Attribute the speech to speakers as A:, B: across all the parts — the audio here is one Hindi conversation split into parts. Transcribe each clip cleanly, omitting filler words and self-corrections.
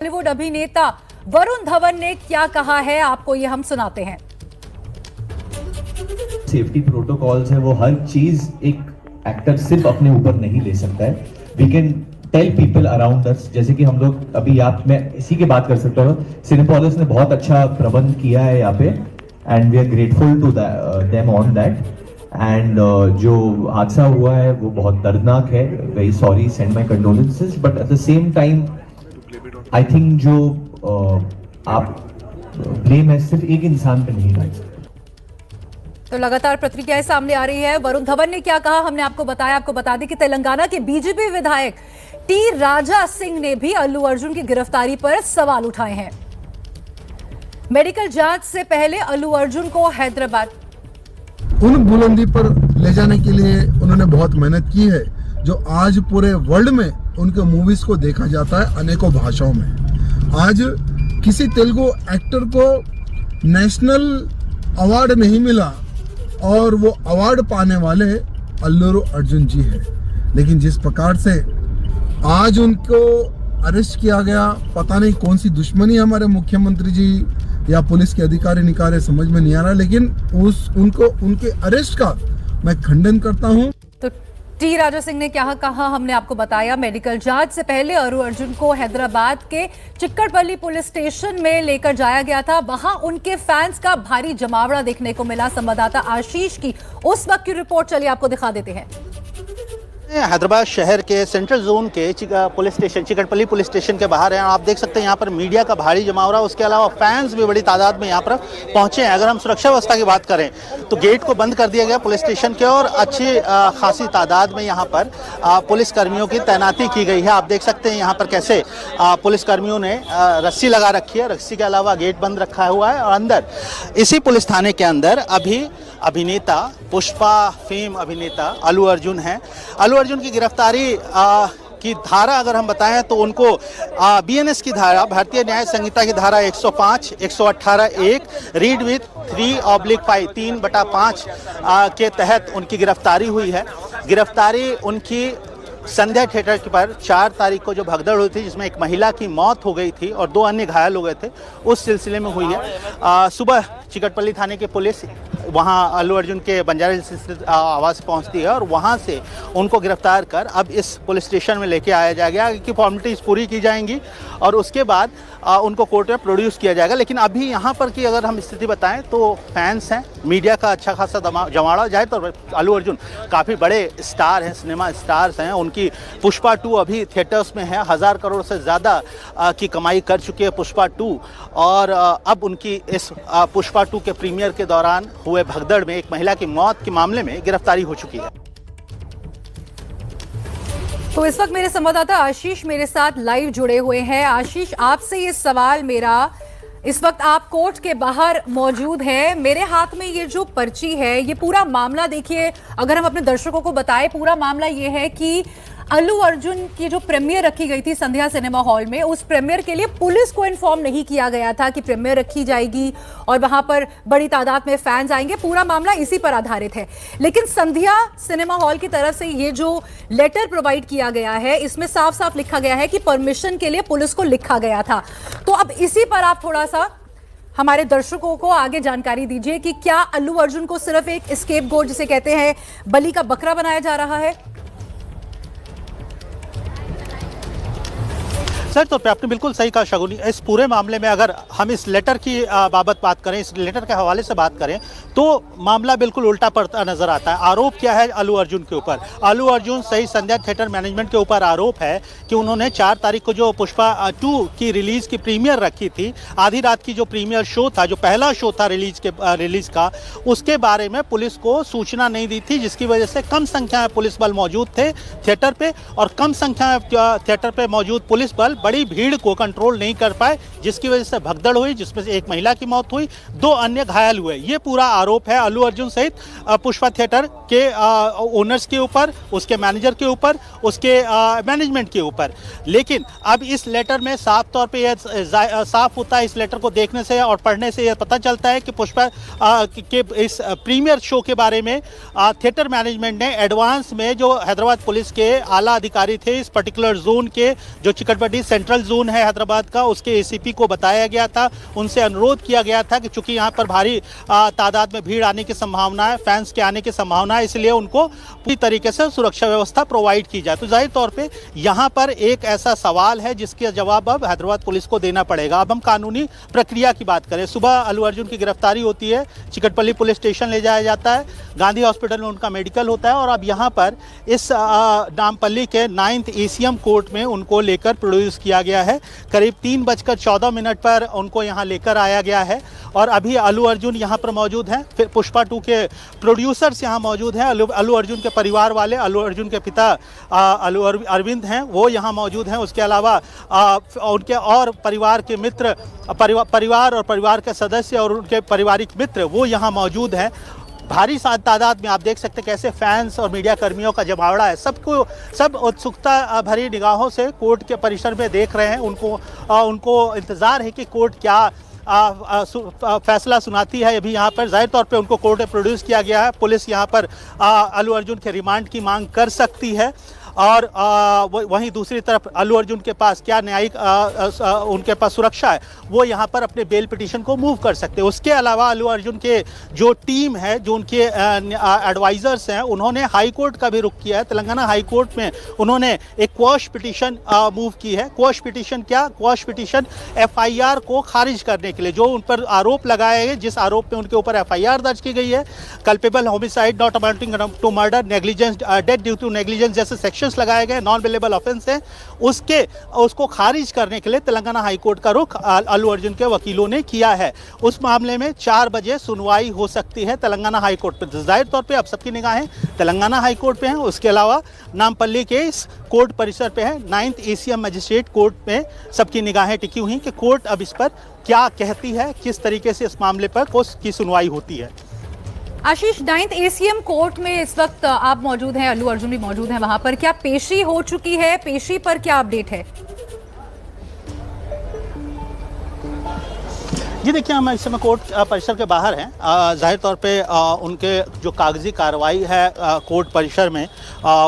A: बॉलीवुड अभिनेता वरुण धवन ने क्या कहा है, आपको ये हम सुनाते हैं।
B: सेफ्टी प्रोटोकॉल्स है, वो हर चीज एक एक्टर सिर्फ अपने ऊपर नहीं ले सकता है। We can tell people around us, जैसे कि हम लोग अभी मैं इसी की बात कर सकता हूँ। सिनेपोलिस ने बहुत अच्छा प्रबंध किया है यहाँ पे and we are grateful to them on that. And जो हादसा हुआ है वो बहुत दर्दनाक है। Very sorry, send my condolences, but at the same time I think जो आप ब्लेम है सिर्फ एक इंसान पे नहीं डाल सकते।
A: तो लगातार प्रतिक्रियाएं सामने आ रही है। वरुण धवन ने क्या कहा हमने आपको बताया। आपको बता दें कि तेलंगाना के बीजेपी विधायक टी राजा सिंह ने भी अल्लू अर्जुन की गिरफ्तारी पर सवाल उठाए हैं। मेडिकल जांच से पहले अल्लू अर्जुन को हैदराबाद
C: उन बुलंदी पर ले जाने के लिए उन्होंने बहुत मेहनत की है, जो आज पूरे वर्ल्ड में उनके मूवीज को देखा जाता है अनेकों भाषाओं में। आज किसी तेलुगु एक्टर को नेशनल अवार्ड नहीं मिला और वो अवार्ड पाने वाले अल्लू अर्जुन जी है। लेकिन जिस प्रकार से आज उनको अरेस्ट किया गया, पता नहीं कौन सी दुश्मनी हमारे मुख्यमंत्री जी या पुलिस के अधिकारी निकाले, समझ में नहीं आ रहा। लेकिन उनके अरेस्ट का मैं खंडन करता हूं।
A: तो टी राजा सिंह ने क्या कहा हमने आपको बताया। मेडिकल जांच से पहले अल्लू अर्जुन को हैदराबाद के चिक्कड़पल्ली पुलिस स्टेशन में लेकर जाया गया था। वहां उनके फैंस का भारी जमावड़ा देखने को मिला। संवाददाता आशीष की उस वक्त की रिपोर्ट चलिए आपको दिखा देते हैं।
D: हैदराबाद शहर के सेंट्रल जोन के पुलिस स्टेशन चिकटपल्ली पुलिस स्टेशन के बाहर हैं। आप देख सकते हैं यहाँ पर मीडिया का भारी जमावड़ा, उसके अलावा फैंस भी बड़ी तादाद में यहाँ पर पहुंचे हैं। अगर हम सुरक्षा व्यवस्था की बात करें तो गेट को बंद कर दिया गया पुलिस स्टेशन के, और अच्छी खासी तादाद में यहाँ पर पुलिस कर्मियों की तैनाती की गई है। आप देख सकते हैं यहाँ पर कैसे पुलिस कर्मियों ने रस्सी लगा रखी है, रस्सी के अलावा गेट बंद रखा हुआ है। और अंदर इसी पुलिस थाने के अंदर अभी अभिनेता पुष्पा फेम अभिनेता अल्लू अर्जुन है। अल्लू अर्जुन की गिरफ्तारी की धारा अगर हम बताएं तो उनको बीएनएस की धारा, भारतीय न्याय संहिता की धारा 105, 118(1) रीड विथ 3/5 3/5 के तहत उनकी गिरफ्तारी हुई है। गिरफ्तारी उनकी संध्या थिएटर पर 4 तारीख को जो भगदड़ हुई थी, जिसमें एक महिला की मौत हो गई थी और 2 अन्य घायल हो गए थे, उस सिलसिले में हुई है। सुबह चिकटपल्ली थाने की पुलिस वहां अल्लू अर्जुन के बंजारा स्थित आवास पहुंचती है और वहां से उनको गिरफ्तार कर अब इस पुलिस स्टेशन में लेके आया जाएगा कि फॉर्मेलिटीज पूरी की जाएंगी और उसके बाद उनको कोर्ट में प्रोड्यूस किया जाएगा। लेकिन अभी यहाँ पर की अगर हम स्थिति बताएं तो फैंस हैं, मीडिया का अच्छा खासा जमावड़ा। जाए तो अल्लू अर्जुन काफ़ी बड़े स्टार हैं, सिनेमा स्टार्स हैं। उनकी पुष्पा 2 अभी थिएटर्स में है, 1000 करोड़ से ज़्यादा की कमाई कर चुकी है पुष्पा 2। और अब उनकी इस पुष्पा 2 के प्रीमियर के दौरान हुए भगदड़ में एक महिला की मौत के मामले में गिरफ्तारी हो चुकी है।
A: तो इस वक्त मेरे संवाददाता आशीष मेरे साथ लाइव जुड़े हुए हैं। आशीष, आपसे ये सवाल मेरा, इस वक्त आप कोर्ट के बाहर मौजूद हैं। मेरे हाथ में ये जो पर्ची है, ये पूरा मामला देखिए, अगर हम अपने दर्शकों को बताएं, पूरा मामला ये है कि अल्लू अर्जुन की जो प्रीमियर रखी गई थी संध्या सिनेमा हॉल में, उस प्रीमियर के लिए पुलिस को इन्फॉर्म नहीं किया गया था कि प्रीमियर रखी जाएगी और वहां पर बड़ी तादाद में फैंस आएंगे। पूरा मामला इसी पर आधारित है। लेकिन संध्या सिनेमा हॉल की तरफ से ये जो लेटर प्रोवाइड किया गया है, इसमें साफ साफ लिखा गया है कि परमिशन के लिए पुलिस को लिखा गया था। तो अब इसी पर आप थोड़ा सा हमारे दर्शकों को आगे जानकारी दीजिए कि क्या अल्लू अर्जुन को सिर्फ एक स्केप गोट, जिसे कहते हैं बलि का बकरा, बनाया जा रहा है?
D: सर, तो आपने बिल्कुल सही कहा शगुनी। इस पूरे मामले में अगर हम इस लेटर की बाबत बात करें, इस लेटर के हवाले से बात करें, तो मामला बिल्कुल उल्टा पड़ता नजर आता है। आरोप क्या है अल्लू अर्जुन के ऊपर? अल्लू अर्जुन सही संध्या थिएटर मैनेजमेंट के ऊपर आरोप है कि उन्होंने 4 तारीख को जो पुष्पा 2 की रिलीज की प्रीमियर रखी थी, आधी रात की जो प्रीमियर शो था, जो पहला शो था रिलीज का, उसके बारे में पुलिस को सूचना नहीं दी थी, जिसकी वजह से कम संख्या में पुलिस बल मौजूद थे थिएटर पे, और कम संख्या में थिएटर पे मौजूद पुलिस बल बड़ी भीड़ को कंट्रोल नहीं कर पाए, जिसकी वजह से भगदड़ हुई, जिसमें से एक महिला की मौत हुई, 2 अन्य घायल हुए। ये पूरा आरोप है अल्लू अर्जुन सहित पुष्पा थिएटर के ओनर्स के ऊपर, उसके मैनेजर के ऊपर, उसके मैनेजमेंट के ऊपर। लेकिन अब इस लेटर में साफ तौर पे यह साफ होता है, इस लेटर को देखने से और पढ़ने से यह पता चलता है कि पुष्पा के इस प्रीमियर शो के बारे में थिएटर मैनेजमेंट ने एडवांस में जो हैदराबाद पुलिस के आला अधिकारी थे इस पर्टिकुलर जोन के, जो चिकटपल्ली सेंट्रल जोन है हैदराबाद का, उसके एसीपी को बताया गया था, उनसे अनुरोध किया गया था कि चूंकि यहाँ पर भारी तादाद में भीड़ आने की संभावना है, फैंस के आने की संभावना है, इसलिए उनको पूरी तरीके से सुरक्षा व्यवस्था प्रोवाइड की जाए। तो जाहिर तौर पे यहाँ पर एक ऐसा सवाल है जिसके जवाब अब हैदराबाद पुलिस को देना पड़ेगा। अब हम कानूनी प्रक्रिया की बात करें, सुबह अल्लू अर्जुन की गिरफ्तारी होती है, चिकटपल्ली पुलिस स्टेशन ले जाया जाता है, गांधी हॉस्पिटल में उनका मेडिकल होता है और अब यहाँ पर इस नामपल्ली के 9th ACM कोर्ट में उनको लेकर प्रोड्यूस किया गया है। करीब 3:14 पर उनको यहाँ लेकर आया गया है और अभी अल्लू अर्जुन यहाँ पर मौजूद हैं। फिर पुष्पा 2 के प्रोड्यूसर्स यहाँ मौजूद हैं, अल्लू अर्जुन के परिवार वाले, अल्लू अर्जुन के पिता अल्लू अरविंद हैं, वो यहाँ मौजूद हैं। उसके अलावा उनके और परिवार के मित्र, परिवार और परिवार के सदस्य और उनके पारिवारिक मित्र वो यहाँ मौजूद हैं। भारी तादाद में आप देख सकते हैं कैसे फैंस और मीडिया कर्मियों का जमावड़ा है। सब उत्सुकता भरी निगाहों से कोर्ट के परिसर में देख रहे हैं। उनको इंतज़ार है कि कोर्ट क्या फैसला सुनाती है। अभी यहाँ पर जाहिर तौर पे उनको कोर्ट में प्रोड्यूस किया गया है। पुलिस यहाँ पर अल्लू अर्जुन के रिमांड की मांग कर सकती है और वहीं दूसरी तरफ अल्लू अर्जुन के पास क्या न्यायिक उनके पास सुरक्षा है, वो यहाँ पर अपने बेल पिटीशन को मूव कर सकते हैं। उसके अलावा अल्लू अर्जुन के जो टीम है, जो उनके एडवाइजर्स हैं, उन्होंने हाई कोर्ट का भी रुख किया है। तेलंगाना हाई कोर्ट में उन्होंने एक क्वॉश पिटीशन मूव की है। क्वॉश पिटीशन क्या? क्वॉश पिटीशन FIR को खारिज करने के लिए, जो उन पर आरोप लगाए गए, जिस आरोप में उनके ऊपर FIR दर्ज की गई है, culpable homicide not amounting to murder, negligence, death due to negligence जैसे सेक्शंस लगाए गए, नॉन बेलेबल ऑफेंस है, उसको खारिज करने के लिए तेलंगाना हाई कोर्ट का रुख अल्लू अर्जुन के वकीलों ने किया है। उस मामले में 4 बजे सुनवाई हो सकती है तेलंगाना हाई कोर्ट पर। जाहिर तौर पे अब सबकी निगाहें तेलंगाना हाई कोर्ट पे हैं। उसके अलावा नामपल्ली के इस कोर्ट परिसर पे है, 9th ACM मजिस्ट्रेट कोर्ट में सबकी निगाहें टिकी हुई कि कोर्ट अब इस पर क्या कहती है, किस तरीके से इस मामले पर की सुनवाई होती है।
A: आशीष, 9th ACM कोर्ट में इस वक्त आप मौजूद हैं, अल्लू अर्जुन भी मौजूद हैं वहां पर। क्या पेशी हो चुकी है? पेशी पर क्या अपडेट है?
D: जी देखिए, हम इस समय कोर्ट परिसर के बाहर हैं। जाहिर तौर पे उनके जो कागजी कार्रवाई है कोर्ट परिसर में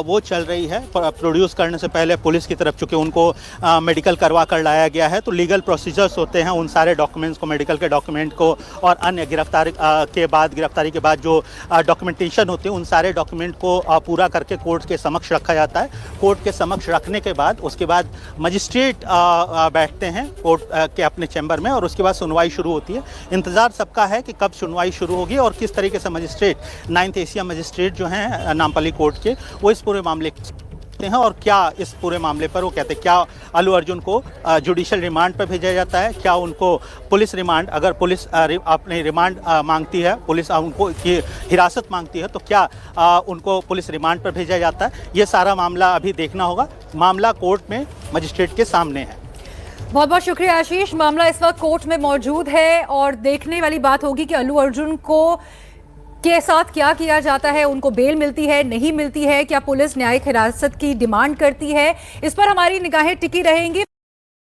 D: वो चल रही है। प्रोड्यूस करने से पहले पुलिस की तरफ, चूँकि उनको मेडिकल करवा कर लाया गया है, तो लीगल प्रोसीजर्स होते हैं, उन सारे डॉक्यूमेंट्स को, मेडिकल के डॉक्यूमेंट को और अन्य गिरफ्तारी के बाद जो डॉक्यूमेंटेशन होती है, उन सारे डॉक्यूमेंट को पूरा करके कोर्ट के समक्ष रखा जाता है। कोर्ट के समक्ष रखने के बाद उसके बाद मजिस्ट्रेट बैठते हैं कोर्ट के अपने चैम्बर में और उसके बाद सुनवाई शुरू होती है। इंतजार सबका है कि कब सुनवाई शुरू होगी और किस तरीके से मजिस्ट्रेट, 9th ACM मजिस्ट्रेट जो हैं नामपल्ली कोर्ट के, वो इस पूरे मामले हैं और क्या इस पूरे मामले पर वो कहते हैं। क्या अल्लू अर्जुन को जुडिशियल रिमांड पर भेजा जाता है? क्या उनको पुलिस रिमांड, अगर पुलिस अपनी रिमांड मांगती है, पुलिस उनको की हिरासत मांगती है, तो क्या उनको पुलिस रिमांड पर भेजा जाता है? ये सारा मामला अभी देखना होगा। मामला कोर्ट में मजिस्ट्रेट के सामने है।
A: बहुत बहुत शुक्रिया आशीष। मामला इस वक्त कोर्ट में मौजूद है और देखने वाली बात होगी कि अल्लू अर्जुन के साथ क्या किया जाता है। उनको बेल मिलती है, नहीं मिलती है? क्या पुलिस न्यायिक हिरासत की डिमांड करती है? इस पर हमारी निगाहें टिकी रहेंगी।